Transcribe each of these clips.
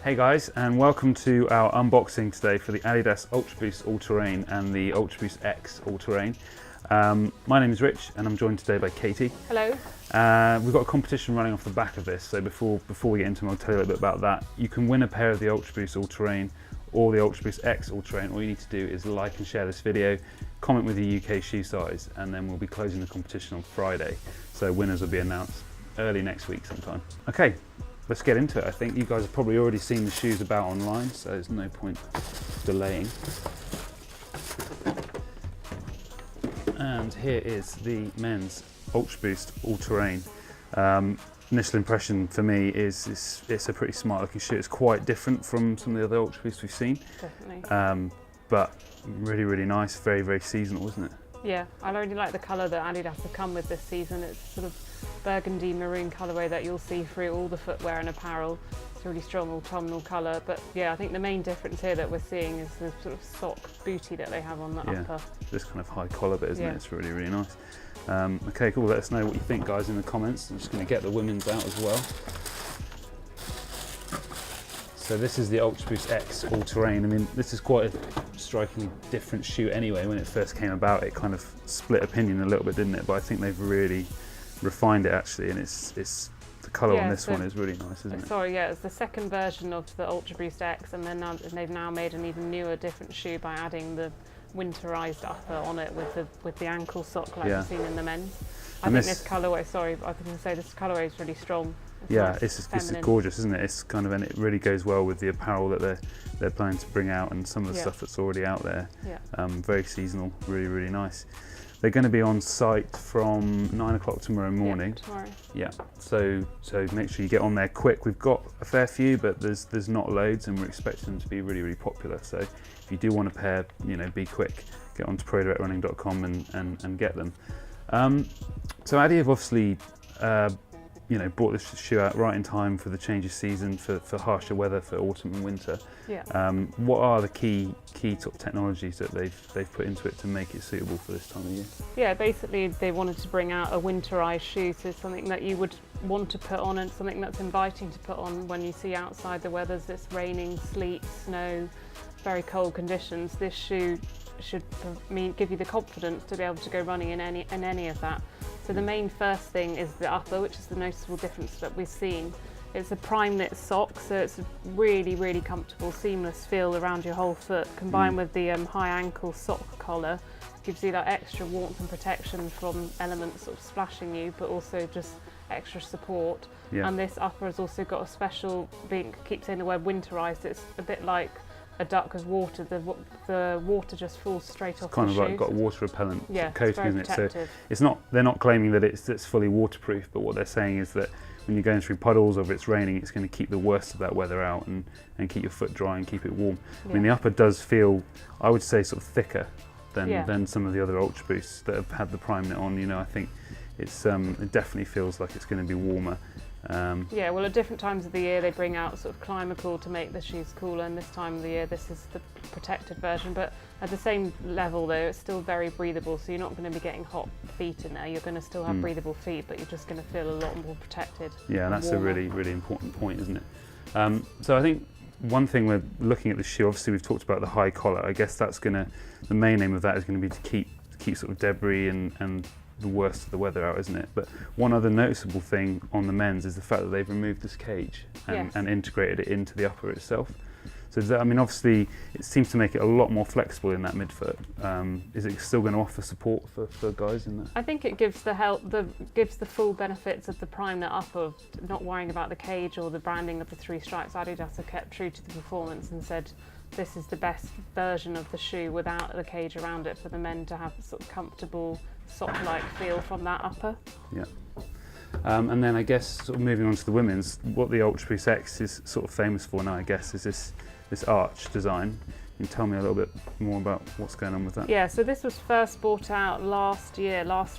Hey guys, and welcome to our unboxing today for the adidas UltraBOOST All Terrain and the UltraBOOST X All Terrain. My name is Rich and I'm joined today by Katie. Hello. We've got a competition running off the back of this, so before we get into it, I'll tell you a little bit about that. You can win a pair of the UltraBOOST All Terrain or the UltraBOOST X All Terrain. All you need to do is like and share this video, comment with your UK shoe size, and then we'll be closing the competition on Friday. So winners will be announced early next week sometime. Okay. Let's get into it. I think you guys have probably already seen the shoes about online, so there's no point delaying. And here is the men's UltraBOOST All Terrain. Initial impression for me is it's a pretty smart looking shoe. It's quite different from some of the other UltraBOOST we've seen. Definitely. But really, really nice, very, very seasonal, isn't it? Yeah, I really like the colour that Adidas have come with this season. It's sort of burgundy maroon colourway that you'll see through all the footwear and apparel. It's a really strong autumnal colour, but yeah, I think the main difference here that we're seeing is the sort of sock booty that they have on the upper. This kind of high collar bit, isn't it? It's really, really nice. Okay, cool. Let us know what you think, guys, in the comments. I'm just going to get the women's out as well. So this is the UltraBOOST X All Terrain. I mean, this is quite a strikingly different shoe anyway. When it first came about, it kind of split opinion a little bit, didn't it? But I think they've really refined it actually, and it's the colour on this one is really nice, isn't it? Sorry, yeah, it's the second version of the UltraBOOST X, and then they've now made an even newer, different shoe by adding the winterized upper on it with the ankle sock like we've seen in the men's. I think this colourway, sorry, I was going to say this colourway is really strong. It's gorgeous, isn't it? It's kind of, and it really goes well with the apparel that they're planning to bring out and some of the stuff that's already out there. Very seasonal, really, really nice. They're going to be on site from 9 o'clock tomorrow morning. Tomorrow. Yeah. So make sure you get on there quick. We've got a fair few, but there's not loads, and we're expecting them to be really, really popular. So if you do want a pair, be quick. Get onto prodirectrunning.com and get them. So Adi have obviously brought this shoe out right in time for the change of season, for harsher weather, for autumn and winter. What are the key sort of technologies that they've put into it to make it suitable for this time of year? Yeah, basically they wanted to bring out a winterized shoe, so something that you would want to put on and something that's inviting to put on when you see outside the weather's it's raining, sleet, snow, very cold conditions. This shoe should, for me, give you the confidence to be able to go running in any of that. So the main first thing is the upper, which is the noticeable difference that we've seen. It's a prime knit sock, so it's a really, really comfortable, seamless feel around your whole foot, combined with the high ankle sock collar. Gives you that extra warmth and protection from elements sort of splashing you, but also just extra support. And this upper has also got a special, keep saying the word winterized, it's a bit like a duck as water. The water just falls straight off the shoe. Kind of like got water repellent coating, isn't it? Protective. So they're not claiming that it's fully waterproof, but what they're saying is that when you're going through puddles or if it's raining, it's going to keep the worst of that weather out and keep your foot dry and keep it warm. I mean, the upper does feel, I would say, sort of thicker than some of the other UltraBOOSTs that have had the prime knit on. I think it definitely feels like it's going to be warmer. Well, at different times of the year they bring out sort of Climacool to make the shoes cooler, and this time of the year this is the protected version, but at the same level though it's still very breathable, so you're not going to be getting hot feet in there. You're going to still have breathable feet, but you're just going to feel a lot more protected. Yeah, that's a really, really important point, isn't it? So I think one thing we're looking at the shoe, obviously we've talked about the high collar. I guess the main aim of that is going to be to keep sort of debris and the worst of the weather out, isn't it? But one other noticeable thing on the men's is the fact that they've removed this cage and integrated it into the upper itself. So I mean, obviously it seems to make it a lot more flexible in that midfoot. Is it still going to offer support for guys in that? I think it gives gives the full benefits of the prime knit upper, not worrying about the cage or the branding of the 3 stripes. Adidas have kept true to the performance and said this is the best version of the shoe without the cage around it, for the men to have sort of comfortable sock-like feel from that upper. And then I guess sort of moving on to the women's, what the UltraBOOST X is sort of famous for now, I guess, is this arch design. Can you tell me a little bit more about what's going on with that? Yeah, so this was first brought out last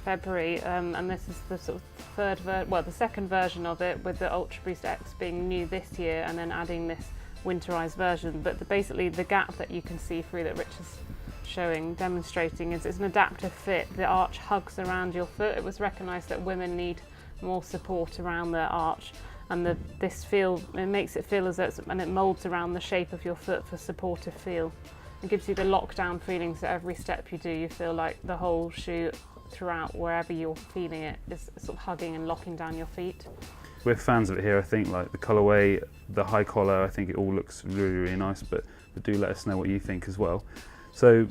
February, and this is the sort of the second version of it, with the UltraBOOST X being new this year and then adding this winterized version. But basically the gap that you can see through that Rich is demonstrating is it's an adaptive fit. The arch hugs around your foot. It was recognised that women need more support around their arch, and it makes it feel as though and it molds around the shape of your foot for supportive feel. It gives you the lockdown feeling, so every step you do, you feel like the whole shoe throughout, wherever you're feeling it, is sort of hugging and locking down your feet. We're fans of it here. I think like the colorway, the high collar, I think it all looks really, really nice, but do let us know what you think as well. So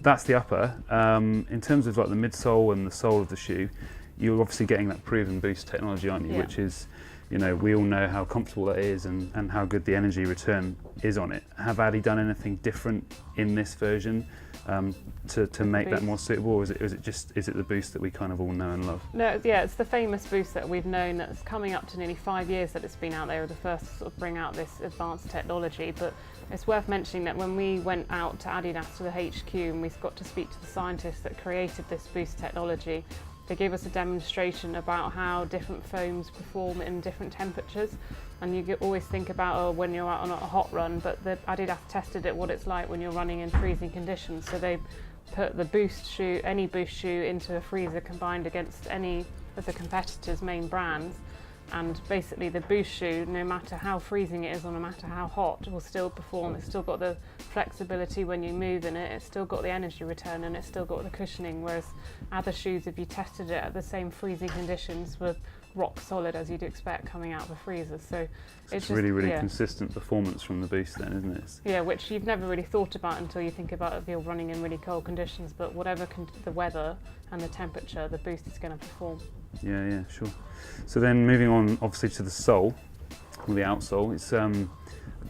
that's the upper. In terms of like the midsole and the sole of the shoe, you're obviously getting that proven boost technology, aren't you? Yeah. Which is, you know, we all know how comfortable that is and how good the energy return is on it. Have Adi done anything different in this version to make that more suitable, or is it the boost that we kind of all know and love? No, yeah, it's the famous boost that we've known that's coming up to nearly 5 years that it's been out there, the first to sort of bring out this advanced technology. But it's worth mentioning that when we went out to Adidas to the HQ and we got to speak to the scientists that created this boost technology, they gave us a demonstration about how different foams perform in different temperatures. And you always think about when you're out on a hot run, but the Adidas tested it, what it's like when you're running in freezing conditions. So they put the boost shoe, any boost shoe, into a freezer combined against any of the competitors' main brands. And basically the boost shoe, no matter how freezing it is or no matter how hot, will still perform. It's still got the flexibility when you move in it, it's still got the energy return, and it's still got the cushioning, whereas other shoes, if you tested it at the same freezing conditions, were rock solid as you'd expect coming out of the freezer. So it's just, really, really consistent performance from the boost then, isn't it? Yeah, which you've never really thought about until you think about if you're running in really cold conditions, but whatever the weather and the temperature, the boost is going to perform. Yeah, sure. So then moving on obviously to the sole, or the outsole, it's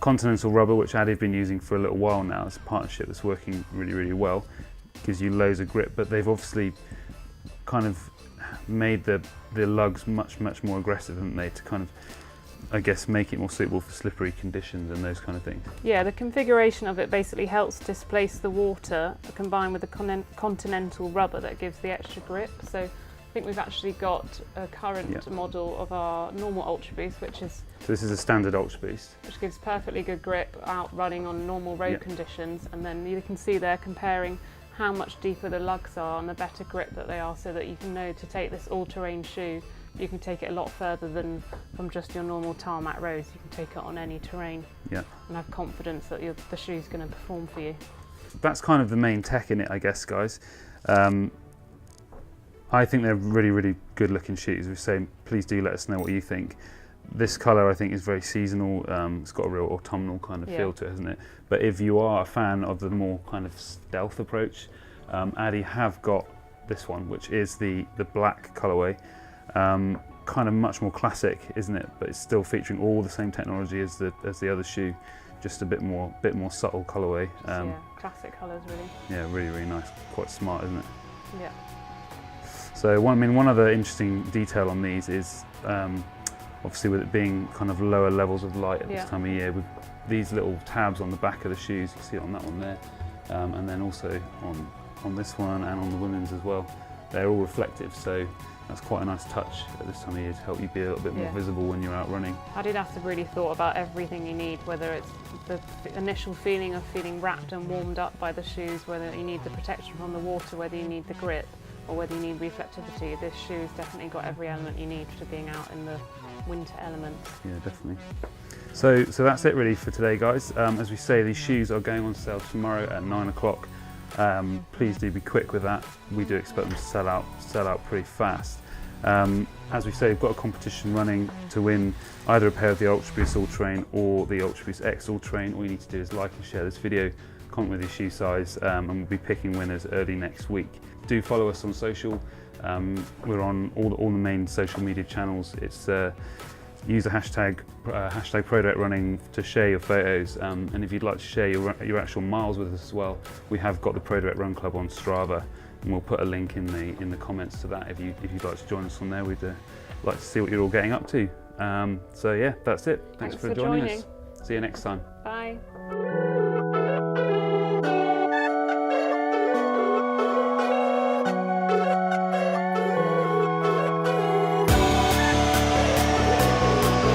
continental rubber, which Adi have been using for a little while now. It's a partnership that's working really, really well. Gives you loads of grip, but they've obviously kind of made the lugs much more aggressive, haven't they, to kind of, I guess, make it more suitable for slippery conditions and those kind of things. Yeah, the configuration of it basically helps displace the water combined with the continental rubber that gives the extra grip. So I think we've actually got a current model of our normal UltraBOOST, so this is a standard UltraBOOST, which gives perfectly good grip out running on normal road conditions, and then you can see there comparing how much deeper the lugs are and the better grip that they are, so that you can know to take this all-terrain shoe, you can take it a lot further than from just your normal tarmac roads. You can take it on any terrain and have confidence that the shoe's going to perform for you. That's kind of the main tech in it, I guess, guys. I think they're really, really good looking shoes. We say, please do let us know what you think. This colour, I think, is very seasonal. It's got a real autumnal kind of feel to it, hasn't it? But if you are a fan of the more kind of stealth approach, Adi have got this one, which is the black colourway. Kind of much more classic, isn't it? But it's still featuring all the same technology as the other shoe, just a bit more subtle colourway. Classic colours, really. Yeah, really, really nice. Quite smart, isn't it? Yeah. So one other interesting detail on these is obviously with it being kind of lower levels of light at this time of year, with these little tabs on the back of the shoes, you can see it on that one there, and then also on this one and on the women's as well. They're all reflective, so that's quite a nice touch at this time of year to help you be a little bit more visible when you're out running. Adidas have really thought about everything you need, whether it's the initial feeling of feeling wrapped and warmed up by the shoes, whether you need the protection from the water, whether you need the grip, or whether you need reflectivity. This shoe's definitely got every element you need for being out in the winter elements. Yeah, definitely. So that's it really for today, guys. As we say, these shoes are going on sale tomorrow at 9 o'clock. Please do be quick with that. We do expect them to sell out pretty fast. As we say, we've got a competition running to win either a pair of the UltraBOOST All Terrain or the UltraBOOST X All Terrain. All you need to do is like and share this video, comment with your shoe size, and we'll be picking winners early next week. Do follow us on social. We're on all the main social media channels. It's use the hashtag #ProDirectRunning to share your photos, and if you'd like to share your actual miles with us as well, we have got the Pro Direct Run Club on Strava, and we'll put a link in the comments to that if you'd like to join us on there. We'd like to see what you're all getting up to. So yeah, that's it. Thanks for joining us. See you next time. Bye.